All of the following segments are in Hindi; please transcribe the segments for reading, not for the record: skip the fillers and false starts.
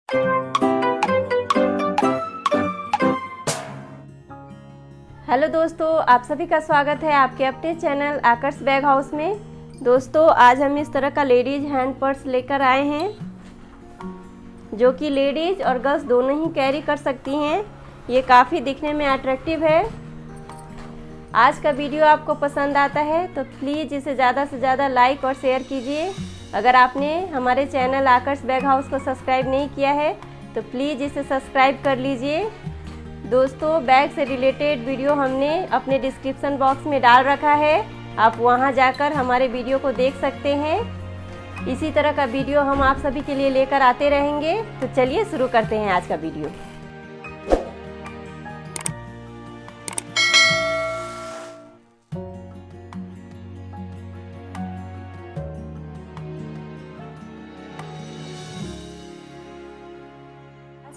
हेलो दोस्तों, आप सभी का स्वागत है आपके अपने चैनल आकर्ष बैग हाउस में। दोस्तों, आज हम इस तरह का लेडीज हैंड पर्स लेकर आए हैं जो कि लेडीज और गर्ल्स दोनों ही कैरी कर सकती हैं। ये काफ़ी दिखने में अट्रैक्टिव है। आज का वीडियो आपको पसंद आता है तो प्लीज़ इसे ज़्यादा से ज़्यादा लाइक और शेयर कीजिए। अगर आपने हमारे चैनल आकर्ष बैग हाउस को सब्सक्राइब नहीं किया है तो प्लीज़ इसे सब्सक्राइब कर लीजिए। दोस्तों, बैग से रिलेटेड वीडियो हमने अपने डिस्क्रिप्शन बॉक्स में डाल रखा है, आप वहां जाकर हमारे वीडियो को देख सकते हैं। इसी तरह का वीडियो हम आप सभी के लिए लेकर आते रहेंगे। तो चलिए शुरू करते हैं आज का वीडियो।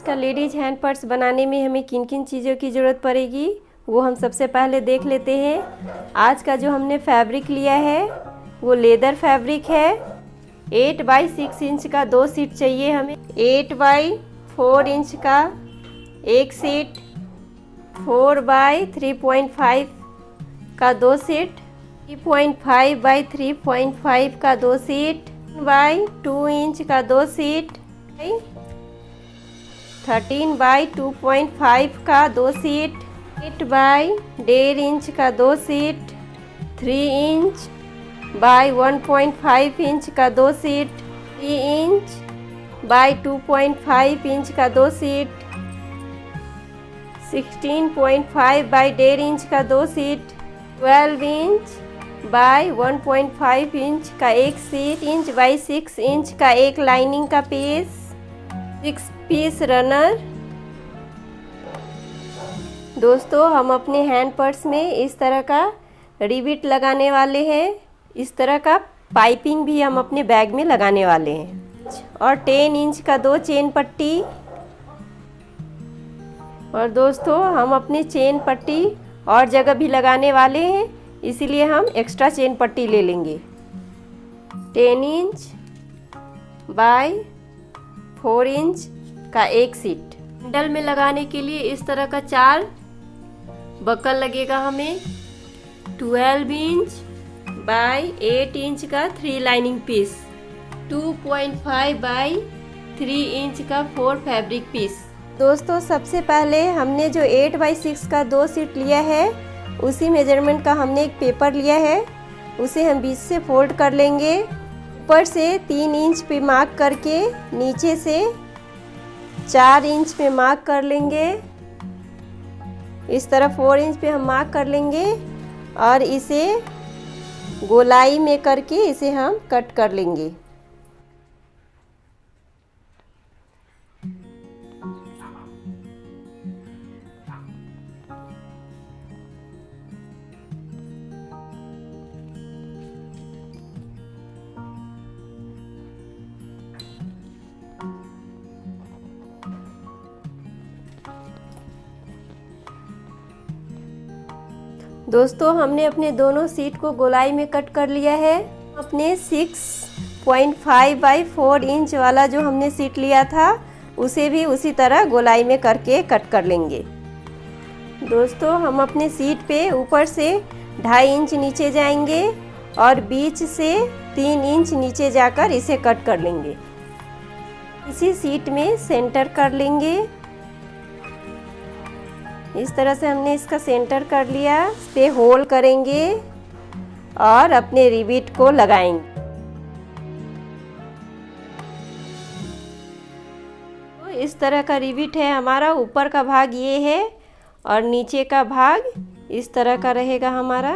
का लेडीज हैंड पर्स बनाने में हमें किन किन चीज़ों की ज़रूरत पड़ेगी वो हम सबसे पहले देख लेते हैं। आज का जो हमने फैब्रिक लिया है वो लेदर फैब्रिक है। 8 बाई 6 इंच का 2 सीट चाहिए हमें। 8 बाई 4 इंच का एक सीट, 4 बाई 3.5 का 2 सीट, 3.5 बाई 3.5 का 2 सीट, बाई 2 इंच का 2 सीट, 13 बाई 2.5 का 2 सीट, 8 बाई 1.5 इंच का 2 सीट, 3 इंच बाई 1.5 इंच का 2 सीट, 3 इंच बाई 2.5 इंच का 2 सीट, 16.5 बाई 1.5 इंच का 2 सीट, 12 इंच बाई 1.5 इंच का एक सीट, इंच बाई 6 इंच का एक लाइनिंग का पीस, 6 पीस रनर। दोस्तों, हम अपने हैंड पर्स में इस तरह का रिबिट लगाने वाले हैं। इस तरह का पाइपिंग भी हम अपने बैग में लगाने वाले हैं। और 10 इंच का 2 चेन पट्टी। और दोस्तों, हम अपनी चेन पट्टी और जगह भी लगाने वाले हैं, इसीलिए हम एक्स्ट्रा चेन पट्टी ले लेंगे। 10 इंच बाय 4 इंच का एक सीट। हैंडल में लगाने के लिए इस तरह का 4 बकल लगेगा हमें। 12 इंच बाय 8 इंच का 3 लाइनिंग पीस, 2.5 बाय 3 इंच का 4 फैब्रिक पीस। दोस्तों, सबसे पहले हमने जो 8 बाई 6 का 2 सीट लिया है उसी मेजरमेंट का हमने एक पेपर लिया है, उसे हम बीच से फोल्ड कर लेंगे। ऊपर से 3 इंच पे मार्क करके नीचे से 4 इंच पे मार्क कर लेंगे। इस तरह 4 इंच पे हम मार्क कर लेंगे और इसे गोलाई में करके इसे हम कट कर लेंगे। दोस्तों, हमने अपने दोनों सीट को गोलाई में कट कर लिया है। अपने 6.5 बाई 4 इंच वाला जो हमने सीट लिया था उसे भी उसी तरह गोलाई में करके कट कर लेंगे। दोस्तों, हम अपने सीट पे ऊपर से 2.5 इंच नीचे जाएंगे और बीच से 3 इंच नीचे जाकर इसे कट कर लेंगे। इसी सीट में सेंटर कर लेंगे। इस तरह से हमने इसका सेंटर कर लिया। इस पे होल करेंगे और अपने रिबिट को लगाएंगे। तो इस तरह का रिबिट है हमारा। ऊपर का भाग ये है और नीचे का भाग इस तरह का रहेगा हमारा।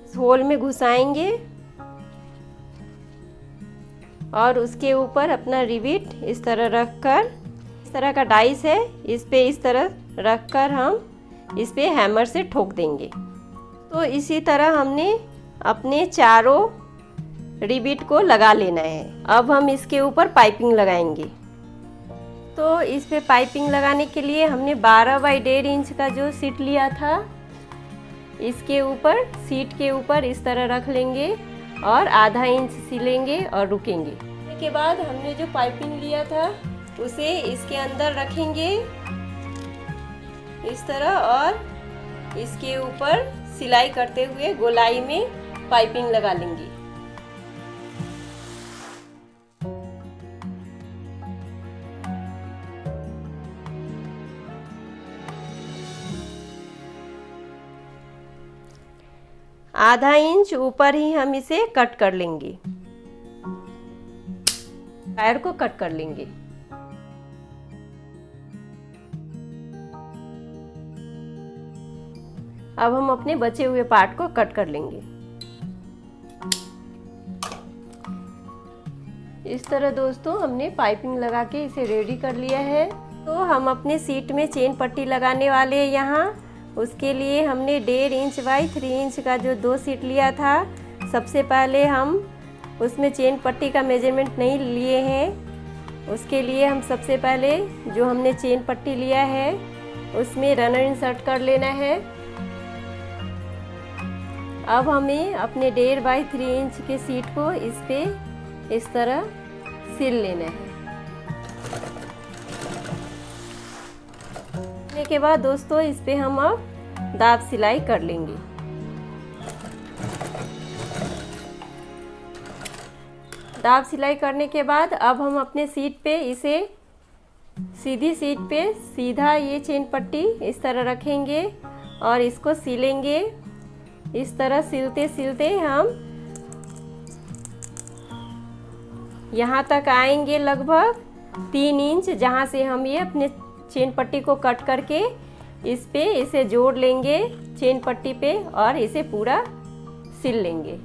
इस होल में घुसाएंगे और उसके ऊपर अपना रिबिट इस तरह रखकर, इस तरह का डाइस है, इस पे इस तरह रखकर हम इस पे हैमर से ठोक देंगे। तो इसी तरह हमने अपने चारों रिबिट को लगा लेना है। अब हम इसके ऊपर पाइपिंग लगाएंगे। तो इस पे पाइपिंग लगाने के लिए हमने 12 बाई 1.5 इंच का जो सीट लिया था इसके ऊपर, सीट के ऊपर इस तरह रख लेंगे और आधा इंच सिलेंगे और रुकेंगे। इसके बाद हमने जो पाइपिंग लिया था उसे इसके अंदर रखेंगे इस तरह, और इसके ऊपर सिलाई करते हुए गोलाई में पाइपिंग लगा लेंगे। आधा इंच ऊपर ही हम इसे कट कर लेंगे, वायर को कट कर लेंगे। अब हम अपने बचे हुए पार्ट को कट कर लेंगे। इस तरह दोस्तों हमने पाइपिंग लगा के इसे रेडी कर लिया है। तो हम अपने सीट में चेन पट्टी लगाने वाले हैं यहाँ। उसके लिए हमने 1.5 इंच बाई 3 इंच का जो 2 सीट लिया था, सबसे पहले हम उसमें चेन पट्टी का मेजरमेंट नहीं लिए हैं। उसके लिए हम सबसे पहले जो हमने चेन पट्टी लिया है उसमें रनर इंसर्ट कर लेना है। अब हमें अपने 1.5 बाई 3 इंच के सीट को इस पे इस तरह सिल लेना है। के बाद दोस्तों इस पे हम अब दाब सिलाई कर लेंगे। दाब सिलाई करने के बाद अब हम अपने सीट पे इसे सीधी सीट पे सीधा ये चेन पट्टी इस तरह रखेंगे और इसको सिलेंगे। इस तरह सिलते सिलते हम यहाँ तक आएंगे, लगभग 3 इंच, जहाँ से हम ये अपने चेन पट्टी को कट करके इस पे इसे जोड़ लेंगे चेन पट्टी पे और इसे पूरा सिल लेंगे।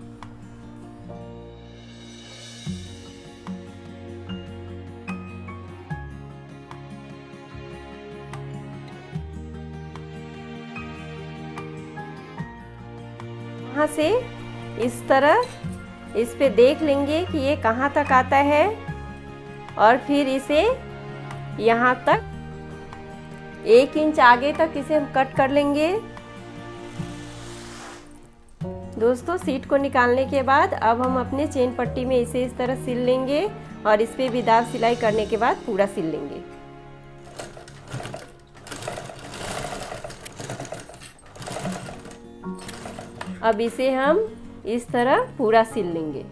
यहाँ से इस तरह इस पे देख लेंगे कि ये कहाँ तक आता है और फिर इसे यहाँ तक 1 इंच आगे तक इसे हम कट कर लेंगे। दोस्तों सीट को निकालने के बाद अब हम अपने चेन पट्टी में इसे इस तरह सिल लेंगे और इस पे भी दाब सिलाई करने के बाद पूरा सिल लेंगे। अब इसे हम इस तरह पूरा सिल लेंगे।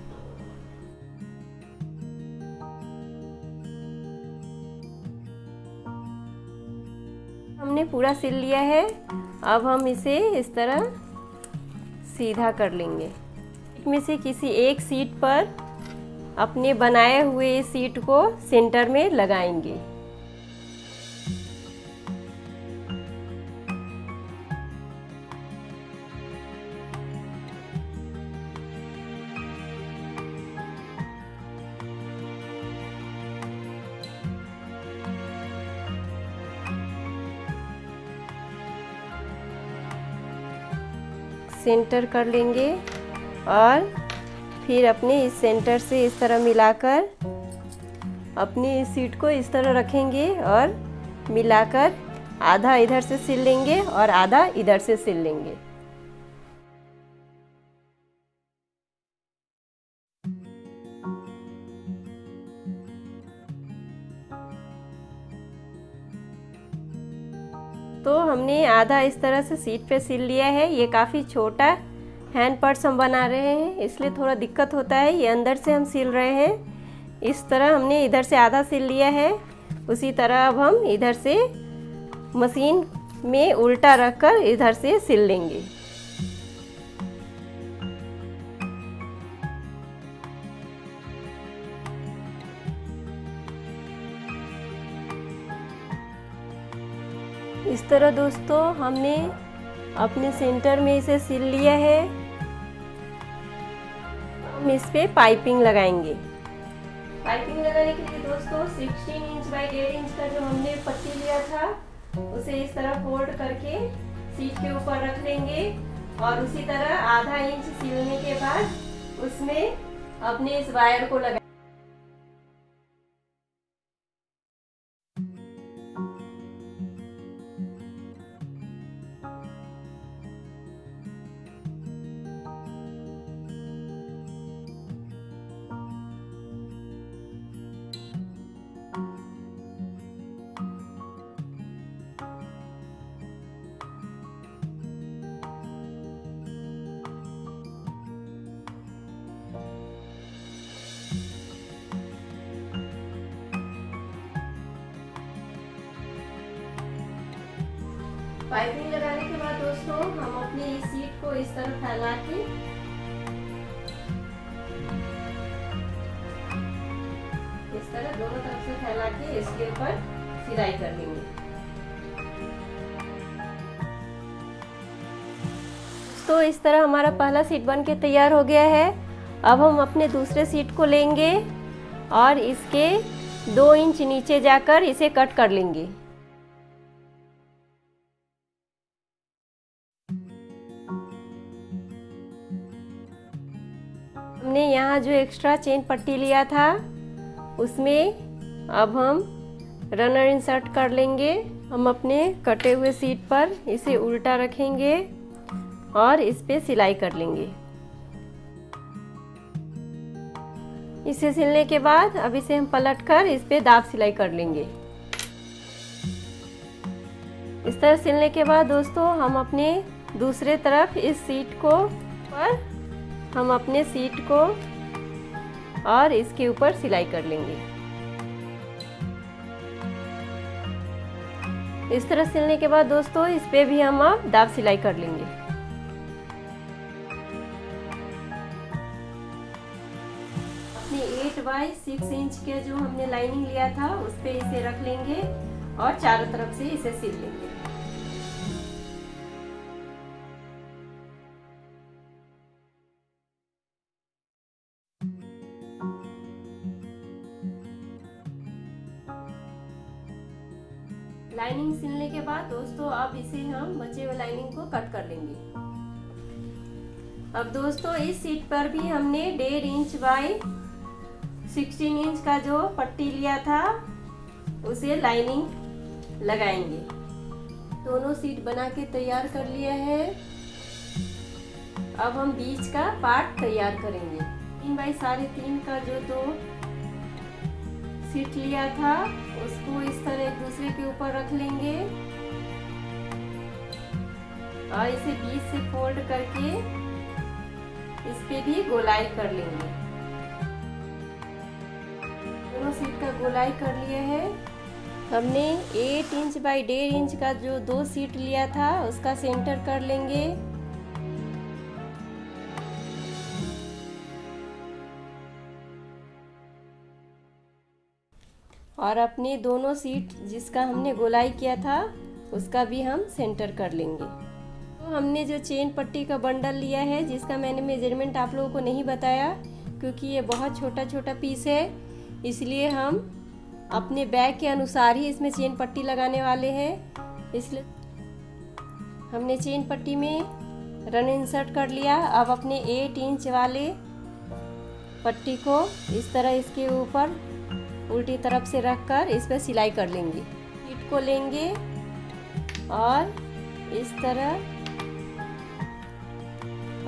हमने पूरा सिल लिया है। अब हम इसे इस तरह सीधा कर लेंगे। इसमें से किसी एक सीट पर अपने बनाए हुए सीट को सेंटर में लगाएंगे। सेंटर कर लेंगे और फिर अपने इस सेंटर से इस तरह मिलाकर अपनी इस सीट को इस तरह रखेंगे और मिलाकर आधा इधर से सिल लेंगे और आधा इधर से सिल लेंगे। तो हमने आधा इस तरह से सीट पे सिल लिया है। ये काफ़ी छोटा हैंड पर्स हम बना रहे हैं, इसलिए थोड़ा दिक्कत होता है। ये अंदर से हम सिल रहे हैं। इस तरह हमने इधर से आधा सिल लिया है। उसी तरह अब हम इधर से मशीन में उल्टा रखकर इधर से सिल लेंगे। इस तरह दोस्तों हमने अपने सेंटर में इसे सिल लिया है। हम इस पे पाइपिंग लगाएंगे। पाइपिंग लगाने के लिए दोस्तों 16 इंच बाई 1.5 इंच का जो हमने पट्टी लिया था उसे इस तरह फोल्ड करके सीट के ऊपर रख लेंगे और उसी तरह आधा इंच सिलने के बाद उसमें अपने इस वायर को लगा पाइपिंग लगाने के बाद दोस्तों हम अपनी इस सीट को इस तरह फैला के इस तरह दोनों तरफ से फैला के इसके ऊपर सिलाई कर लेंगे। तो इस तरह हमारा पहला सीट बन के तैयार हो गया है। अब हम अपने दूसरे सीट को लेंगे और इसके 2 इंच नीचे जाकर इसे कट कर लेंगे। हमने यहाँ जो एक्स्ट्रा चेन पट्टी लिया था उसमें अब हम रनर इंसर्ट कर लेंगे। हम अपने कटे हुए सीट पर इसे उल्टा रखेंगे और इस पे सिलाई कर लेंगे। इसे सिलने के बाद अब इसे हम पलटकर इस पे दाब सिलाई कर लेंगे। इस तरह सिलने के बाद दोस्तों हम अपने दूसरे तरफ इस सीट को हम अपने सीट को और इसके ऊपर सिलाई कर लेंगे। इस तरह सिलने के बाद दोस्तों इस पे भी हम अब दाब सिलाई कर लेंगे। अपने 8 बाई 6 इंच के जो हमने लाइनिंग लिया था उस पे इसे रख लेंगे और चारों तरफ से इसे सिल लेंगे। लाइनिंग सिलने के बाद दोस्तों अब इसे हम बचे हुए लाइनिंग को कट कर लेंगे। अब दोस्तों इस सीट पर भी हमने 1.5 इंच बाई 16 इंच का जो पट्टी लिया था उसे लाइनिंग लगाएंगे। दोनों सीट बना के तैयार कर लिया है। अब हम बीच का पार्ट तैयार करेंगे। 3 बाई 3.5 का जो 2 सीट लिया था उसको इस तरह एक दूसरे के ऊपर रख लेंगे और इसे बीच से फोल्ड करके इस पे भी गोलाई कर लेंगे। दोनों सीट का गोलाई कर लिया है। हमने 8 इंच बाई 1.5 इंच का जो 2 सीट लिया था उसका सेंटर कर लेंगे। और अपने दोनों सीट जिसका हमने गोलाई किया था उसका भी हम सेंटर कर लेंगे। तो हमने जो चेन पट्टी का बंडल लिया है जिसका मैंने मेजरमेंट आप लोगों को नहीं बताया क्योंकि ये बहुत छोटा छोटा पीस है, इसलिए हम अपने बैग के अनुसार ही इसमें चेन पट्टी लगाने वाले हैं। इसलिए हमने चेन पट्टी में रन इंसर्ट कर लिया। अब अपने 8 इंच वाले पट्टी को इस तरह इसके ऊपर उल्टी तरफ से रखकर इस पर सिलाई कर लेंगे। सीट को लेंगे और इस तरह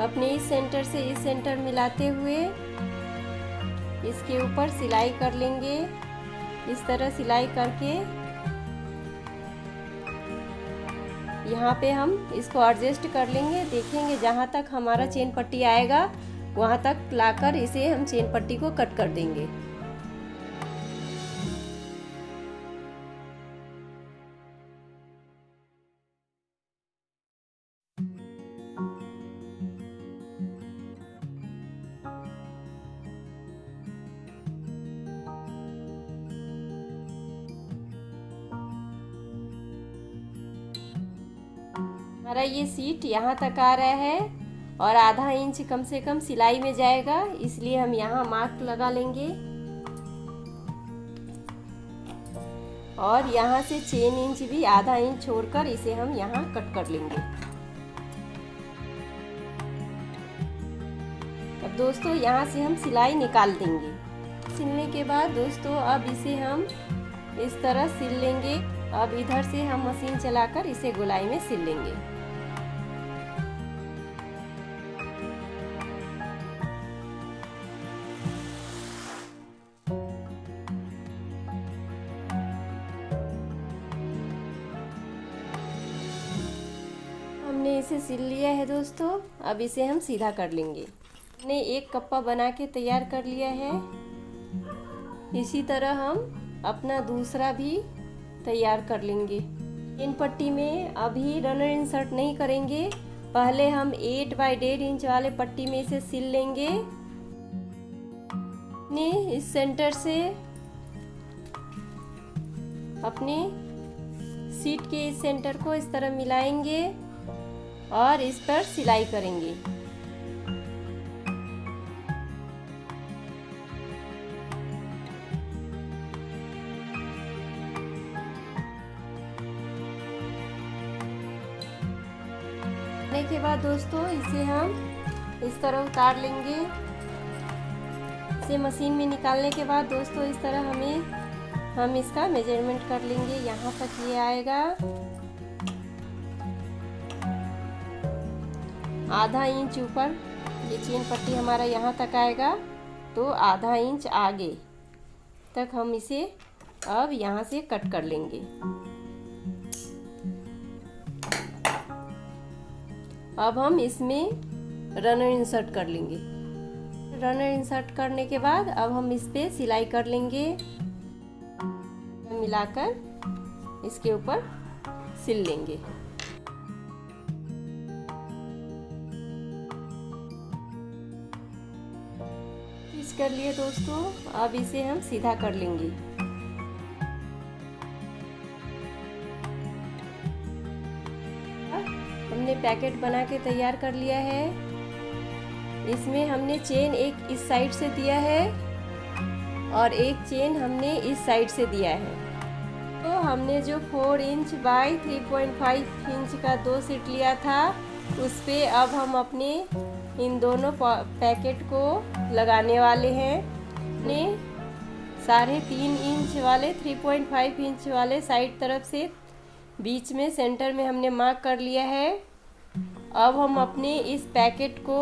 अपने इस सेंटर से इस सेंटर मिलाते हुए इसके ऊपर सिलाई कर लेंगे। इस तरह सिलाई करके यहाँ पे हम इसको एडजस्ट कर लेंगे। देखेंगे जहाँ तक हमारा चेन पट्टी आएगा वहाँ तक लाकर इसे हम चेन पट्टी को कट कर देंगे। हमारा ये सीट यहाँ तक आ रहा है और आधा इंच कम से कम सिलाई में जाएगा, इसलिए हम यहाँ मार्क लगा लेंगे और यहाँ से 3 इंच भी आधा इंच छोड़कर इसे हम यहाँ कट कर लेंगे। अब दोस्तों यहाँ से हम सिलाई निकाल देंगे। सिलने के बाद दोस्तों अब इसे हम इस तरह सिल लेंगे। अब इधर से हम मशीन चलाकर इसे गोलाई में सिल लेंगे। हमने इसे सिल लिया है दोस्तों। अब इसे हम सीधा कर लेंगे। हमने एक कप्पा बना के तैयार कर लिया है। इसी तरह हम अपना दूसरा भी तैयार कर लेंगे। चेन पट्टी में अभी रनर इंसर्ट नहीं करेंगे, पहले हम 8 बाई 1.5 इंच वाले पट्टी में इसे सिल लेंगे। अपने इस सेंटर से अपने सीट के इस सेंटर को इस तरह मिलाएंगे और इस पर सिलाई करेंगे। के बाद दोस्तों इसे हम इस तरह उतार लेंगे। इसे मशीन में निकालने के बाद दोस्तों इस तरह हम इसका मेजरमेंट कर लेंगे। यहाँ तक ये आएगा, आधा इंच ऊपर ये चेन पट्टी हमारा यहाँ तक आएगा, तो आधा इंच आगे तक हम इसे अब यहाँ से कट कर लेंगे। अब हम इसमें रनर इंसर्ट कर लेंगे। रनर इंसर्ट करने के बाद अब हम इस पे सिलाई कर लेंगे, मिलाकर इसके ऊपर सिल लेंगे। फिक्स कर लिए दोस्तों, अब इसे हम सीधा कर लेंगे। हमने पैकेट बना के तैयार कर लिया है। इसमें हमने चेन एक इस साइड से दिया है और एक चेन हमने इस साइड से दिया है। तो हमने जो 4 इंच बाई 3.5 इंच का 2 सीट लिया था, उस पे अब हम अपने इन दोनों पैकेट को लगाने वाले हैं। ने 3.5 इंच वाले 3.5 इंच वाले साइड तरफ से बीच में सेंटर में हमने मार्क कर लिया है। अब हम अपने इस पैकेट को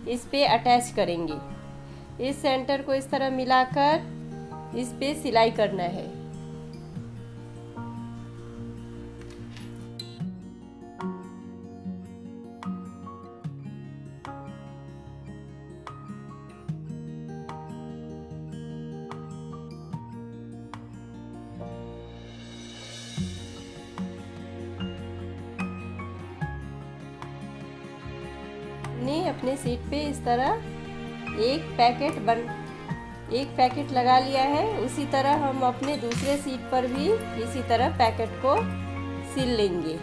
इस पे अटैच करेंगे। इस सेंटर को इस तरह मिलाकर इस पे सिलाई करना है। अपने सीट पे इस तरह एक पैकेट लगा लिया है। उसी तरह हम अपने दूसरे सीट पर भी इसी तरह पैकेट को सिल लेंगे।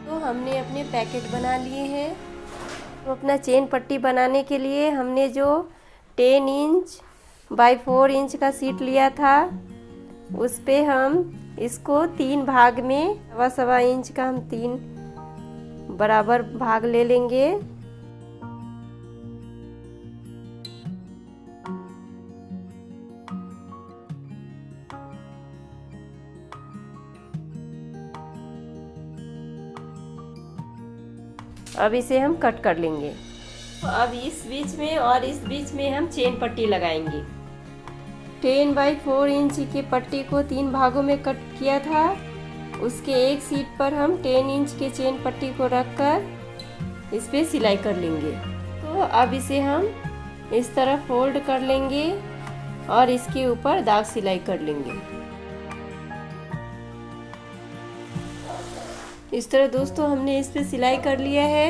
तो हमने अपने पैकेट बना लिए हैं। तो अपना चेन पट्टी बनाने के लिए हमने जो 10 इंच बाई 4 इंच का सीट लिया था, उस पे हम इसको 3 भाग में 1.25 इंच का हम 3 बराबर भाग ले लेंगे। अब इसे हम कट कर लेंगे। तो अब इस बीच में और इस बीच में हम चेन पट्टी लगाएंगे। 10 बाई 4 इंच की पट्टी को 3 भागों में कट किया था, उसके एक सीट पर हम 10 इंच के चेन पट्टी को रखकर इस पे सिलाई कर लेंगे। तो अब इसे हम इस तरह फोल्ड कर लेंगे और इसके ऊपर दाग सिलाई कर लेंगे। इस तरह दोस्तों हमने इस पे सिलाई कर लिया है।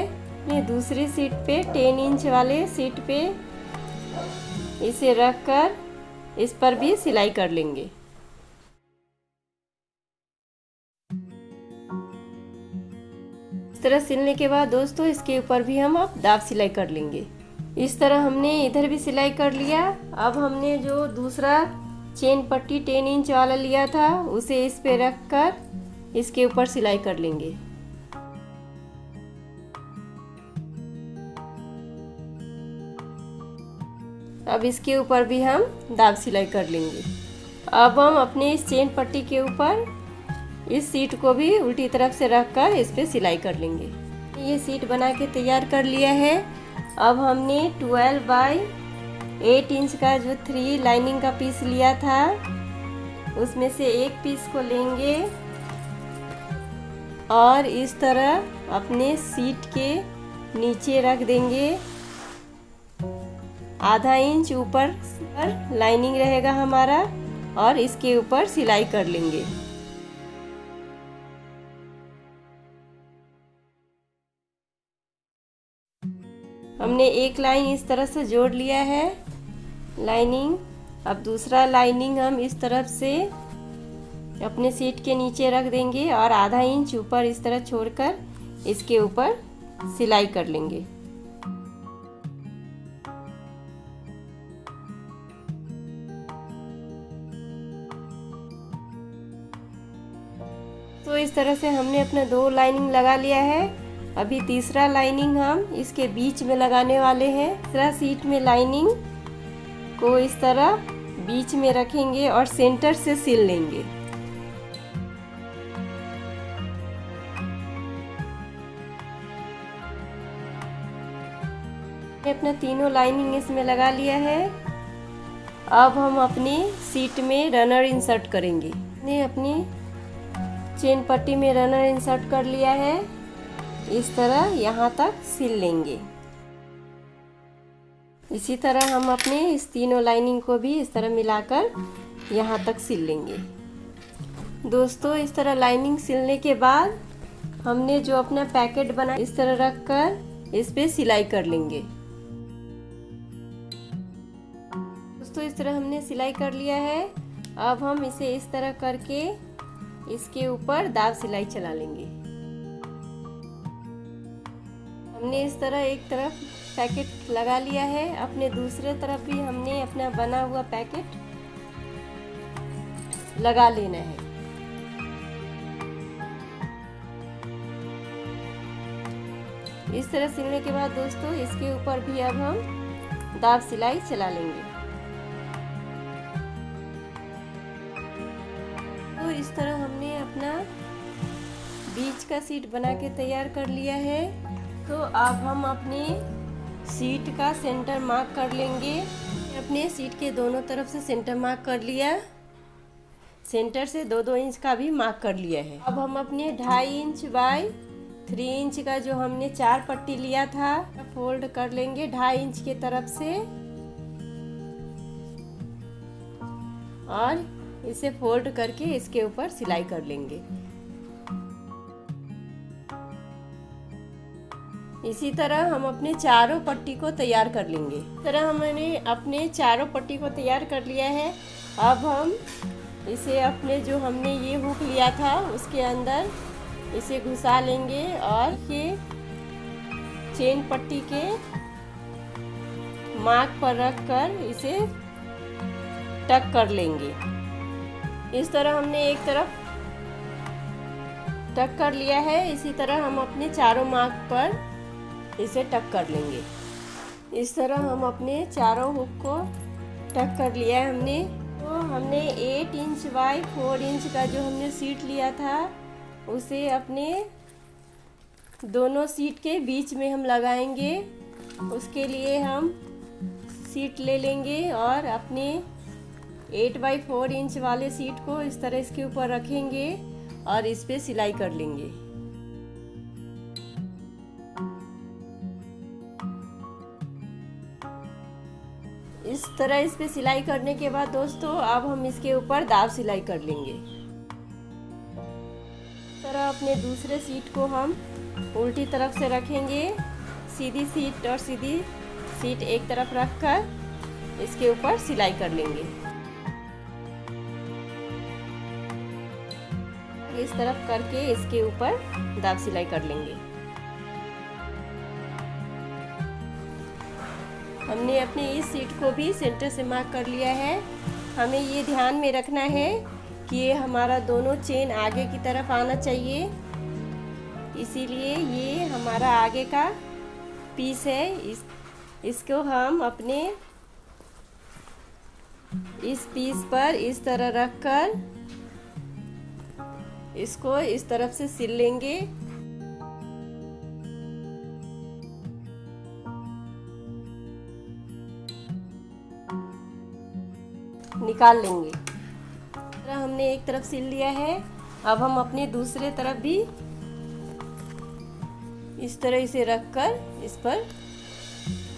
ये दूसरी सीट पे 10 इंच वाले सीट पे इसे रखकर इस पर भी सिलाई कर लेंगे। इस तरह सिलने के बाद दोस्तों इसके ऊपर भी हम अब दाब सिलाई कर लेंगे। इस तरह हमने इधर भी सिलाई कर लिया। अब हमने जो दूसरा चेन पट्टी 10 इंच वाला लिया था, उसे इस पे रखकर इसके ऊपर सिलाई कर लेंगे। अब इसके ऊपर भी हम दाब सिलाई कर लेंगे। अब हम अपने इस चेन पट्टी के ऊपर इस सीट को भी उल्टी तरफ से रखकर इस पे सिलाई कर लेंगे। ये सीट बना के तैयार कर लिया है। अब हमने 12 बाई 8 इंच का जो 3 लाइनिंग का पीस लिया था, उसमें से एक पीस को लेंगे और इस तरह अपने सीट के नीचे रख देंगे। आधा इंच ऊपर लाइनिंग रहेगा हमारा और इसके ऊपर सिलाई कर लेंगे। हमने एक लाइन इस तरह से जोड़ लिया है लाइनिंग। अब दूसरा लाइनिंग हम इस तरफ से अपने सीट के नीचे रख देंगे और आधा इंच ऊपर इस तरह छोड़कर इसके ऊपर सिलाई कर लेंगे। तो इस तरह से हमने अपना 2 लाइनिंग लगा लिया है। अभी तीसरा लाइनिंग हम इसके बीच में लगाने वाले हैं। तीसरा सीट में लाइनिंग को इस तरह बीच में रखेंगे और सेंटर से सिल लेंगे। अपना तीनों लाइनिंग इसमें लगा लिया है। अब हम अपनी सीट में रनर इंसर्ट करेंगे। हमने अपनी चेन पट्टी में रनर इंसर्ट कर लिया है। इस तरह यहाँ तक सिल लेंगे। इसी तरह हम अपने इस तीनों लाइनिंग को भी इस तरह मिलाकर यहाँ तक सिल लेंगे। दोस्तों, इस तरह लाइनिंग सिलने के बाद हमने जो अपना पैकेट बना इस तरह रखकर इस पे सिलाई कर लेंगे। दोस्तों, इस तरह हमने सिलाई कर लिया है। अब हम इसे इस तरह करके इसके ऊपर दाब सिलाई चला लेंगे। हमने इस तरह एक तरफ पैकेट लगा लिया है। अपने दूसरे तरफ भी हमने अपना बना हुआ पैकेट लगा लेना है। इस तरह सिलने के बाद दोस्तों इसके ऊपर भी अब हम दाब सिलाई चला लेंगे। तो इस तरह हमने अपना बीच का सीट बना के तैयार कर लिया है। तो अब हम अपनी सीट का सेंटर मार्क कर लेंगे। अपने सीट के दोनों तरफ से सेंटर मार्क कर लिया। सेंटर से 2-2 इंच का भी मार्क कर लिया है। अब हम अपने 2.5 इंच बाय 3 इंच का जो हमने 4 पट्टी लिया था फोल्ड कर लेंगे 2.5 इंच के तरफ से और इसे फोल्ड करके इसके ऊपर सिलाई कर लेंगे। इसी तरह हम अपने चारों पट्टी को तैयार कर लेंगे। इस तरह हमने अपने चारों पट्टी को तैयार कर लिया है। अब हम इसे अपने जो हमने ये हुक लिया था उसके अंदर इसे घुसा लेंगे और ये चेन पट्टी के मार्क पर रखकर इसे टक कर लेंगे। इस तरह हमने एक तरफ टक कर लिया है। इसी तरह हम अपने चारों मार्क पर इसे टक कर लेंगे। इस तरह हम अपने चारों हुक को टक कर लिया है हमने। तो हमने 8 इंच बाय 4 इंच का जो हमने सीट लिया था उसे अपने दोनों सीट के बीच में हम लगाएंगे। उसके लिए हम सीट ले लेंगे और अपने 8 बाय 4 इंच वाले सीट को इस तरह इसके ऊपर रखेंगे और इस पे सिलाई कर लेंगे। इस तरह इस पे सिलाई करने के बाद दोस्तों अब हम इसके ऊपर दाब सिलाई कर लेंगे। इस तरह अपने दूसरे सीट को हम उल्टी तरफ से रखेंगे। सीधी सीट और सीधी सीट एक तरफ रखकर इसके ऊपर सिलाई कर लेंगे। इस तरफ करके इसके ऊपर दाब सिलाई कर लेंगे। हमने अपनी इस सीट को भी सेंटर से मार्क कर लिया है। हमें ये ध्यान में रखना है कि ये हमारा दोनों चेन आगे की तरफ आना चाहिए। इसीलिए ये हमारा आगे का पीस है। इसको हम अपने इस पीस पर इस तरह रखकर इसको इस तरफ से सिल लेंगे। निकाल लेंगे। हमने एक तरफ सिल लिया है। अब हम अपने दूसरे तरफ भी इस तरह इसे रखकर इस पर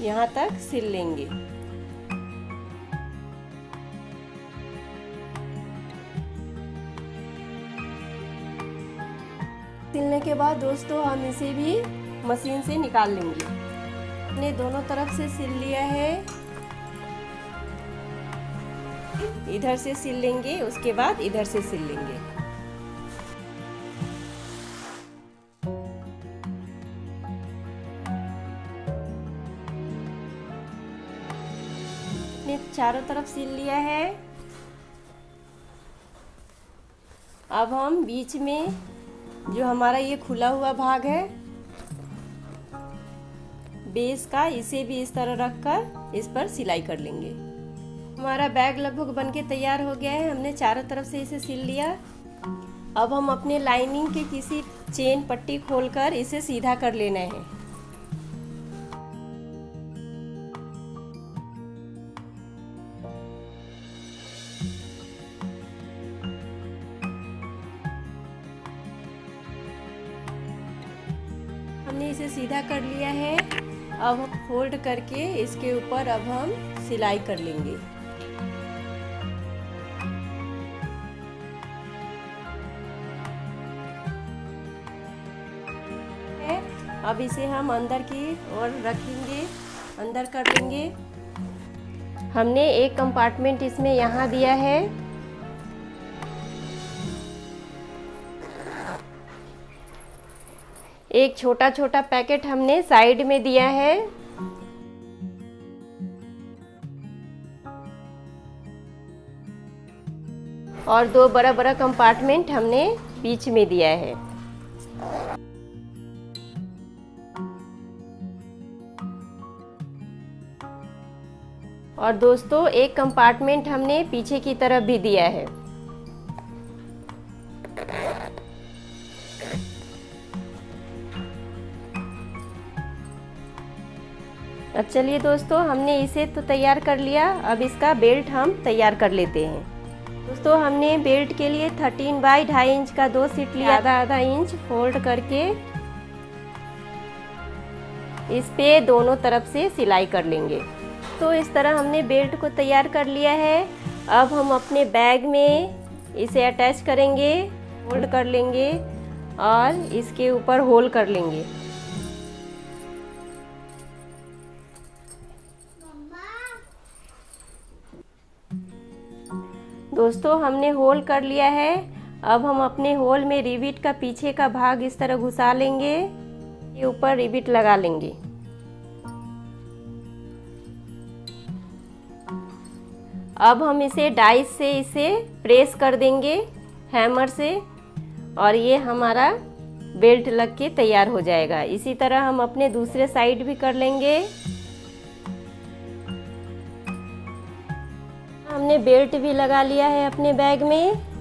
यहाँ तक सिल लेंगे। सिलने के बाद दोस्तों हम इसे भी मशीन से निकाल लेंगे। हमने दोनों तरफ से सिल लिया है, इधर से सिल लेंगे, उसके बाद इधर से सिल लेंगे। हमने चारों तरफ सिल लिया है। अब हम बीच में जो हमारा ये खुला हुआ भाग है बेस का, इसे भी इस तरह रखकर इस पर सिलाई कर लेंगे। हमारा बैग लगभग बनके तैयार हो गया है। हमने चारों तरफ से इसे सिल लिया। अब हम अपने लाइनिंग के किसी चेन पट्टी खोलकर इसे सीधा कर लेना है। हमने इसे सीधा कर लिया है। अब हम फोल्ड करके इसके ऊपर अब हम सिलाई कर लेंगे। अब इसे हम अंदर की ओर रखेंगे, अंदर कर लेंगे। हमने एक कंपार्टमेंट इसमें यहाँ दिया है। एक छोटा छोटा पैकेट हमने साइड में दिया है। और दो बड़ा बड़ा कंपार्टमेंट हमने बीच में दिया है। और दोस्तों एक कंपार्टमेंट हमने पीछे की तरफ भी दिया है। अब चलिए दोस्तों, हमने इसे तो तैयार कर लिया। अब इसका बेल्ट हम तैयार कर लेते हैं। दोस्तों हमने बेल्ट के लिए 13 बाई 2.5 इंच का 2 सीट लिया। आधा इंच फोल्ड करके इस पे दोनों तरफ से सिलाई कर लेंगे। तो इस तरह हमने बेल्ट को तैयार कर लिया है। अब हम अपने बैग में इसे अटैच करेंगे, फोल्ड कर लेंगे और इसके ऊपर होल कर लेंगे। दोस्तों हमने होल कर लिया है। अब हम अपने होल में रिविट का पीछे का भाग इस तरह घुसा लेंगे, ये ऊपर रिविट लगा लेंगे। अब हम इसे डाइस से इसे प्रेस कर देंगे हैमर से, और ये हमारा बेल्ट लग के तैयार हो जाएगा। इसी तरह हम अपने दूसरे साइड भी कर लेंगे। हमने बेल्ट भी लगा लिया है अपने बैग में।